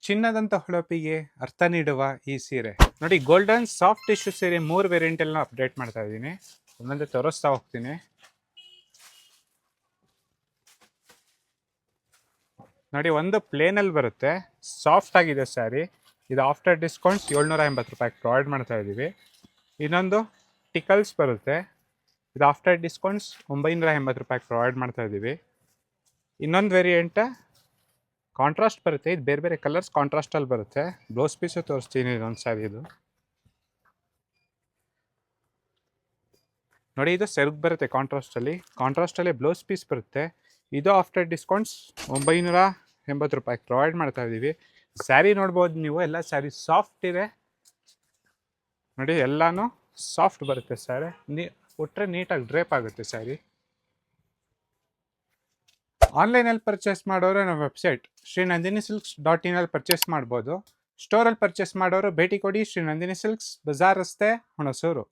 ಚಿನ್ನದಂತ ಹೊಳಪಿಗೆ ಅರ್ಥ ನೀಡುವ ಈ ಸೀರೆ ನೋಡಿ. ಗೋಲ್ಡನ್ ಸಾಫ್ಟ್ ಟಿಶ್ಯೂ ಸೀರೆ 3 ವೇರಿಯಂಟ್ ಎಲ್ಲ ಅಪ್ಡೇಟ್ ಮಾಡ್ತಾ ಇದ್ದೀನಿ. ಒಂದೊಂದೇ ತೋರಿಸ್ತಾ ಹೋಗ್ತೀನಿ. ನೋಡಿ, ಒಂದು ಪ್ಲೇನಲ್ಲಿ ಬರುತ್ತೆ, ಸಾಫ್ಟ್ ಆಗಿದೆ ಸ್ಯಾರಿ. ಇದು ಆಫ್ಟರ್ ಡಿಸ್ಕೌಂಟ್ಸ್ 780 ರೂಪಾಯಿಗೆ ಪ್ರೊವೈಡ್ ಮಾಡ್ತಾ ಇದ್ದೀವಿ. ಇನ್ನೊಂದು ಟಿಕಲ್ಸ್ ಬರುತ್ತೆ, ಇದು ಆಫ್ಟರ್ ಡಿಸ್ಕೌಂಟ್ಸ್ 980 ರೂಪಾಯಿಗೆ ಪ್ರೊವೈಡ್ ಮಾಡ್ತಾ ಇದ್ದೀವಿ. ಇನ್ನೊಂದು ವೇರಿಯಂಟ್ ಕಾಂಟ್ರಾಸ್ಟ್ ಬರುತ್ತೆ, ಇದು ಬೇರೆ ಬೇರೆ ಕಲರ್ಸ್ ಕಾಂಟ್ರಾಸ್ಟಲ್ಲಿ ಬರುತ್ತೆ. ಬ್ಲೌಸ್ ಪೀಸು ತೋರಿಸ್ತೀನಿ ಇದೊಂದು ಸ್ಯಾರಿ. ಇದು ನೋಡಿ, ಇದು ಸೆರಗ್ ಬರುತ್ತೆ ಕಾಂಟ್ರಾಸ್ಟಲ್ಲಿ ಬ್ಲೌಸ್ ಪೀಸ್ ಬರುತ್ತೆ. ಇದು ಆಫ್ಟರ್ ಡಿಸ್ಕೌಂಟ್ಸ್ 980 ರೂಪಾಯಿಗೆ ಪ್ರೊವೈಡ್ ಮಾಡ್ತಾ ಇದ್ದೀವಿ. ಸ್ಯಾರಿ ನೋಡ್ಬೋದು ನೀವು, ಎಲ್ಲ ಸ್ಯಾರಿ ಸಾಫ್ಟ್ ಇದೆ ನೋಡಿ, ಎಲ್ಲಾನು ಸಾಫ್ಟ್ ಬರುತ್ತೆ ಸ್ಯಾರಿ. ಉಟ್ರೆ ನೀಟಾಗಿ ಡ್ರೇಪ್ ಆಗುತ್ತೆ ಸ್ಯಾರಿ. ಆನ್ಲೈನಲ್ಲಿ ಪರ್ಚೇಸ್ ಮಾಡೋರು ನಮ್ಮ ವೆಬ್ಸೈಟ್ srinandinisilks.in ಅಲ್ಲಿ ಪರ್ಚೇಸ್ ಮಾಡ್ಬೋದು. ಸ್ಟೋರಲ್ಲಿ ಪರ್ಚೇಸ್ ಮಾಡೋರು ಭೇಟಿ ಕೊಡಿ ಶ್ರೀ ನಂದಿನಿ ಸಿಲ್ಕ್ಸ್, ಬಜಾರ್ ರಸ್ತೆ, ಹುಣಸೂರು.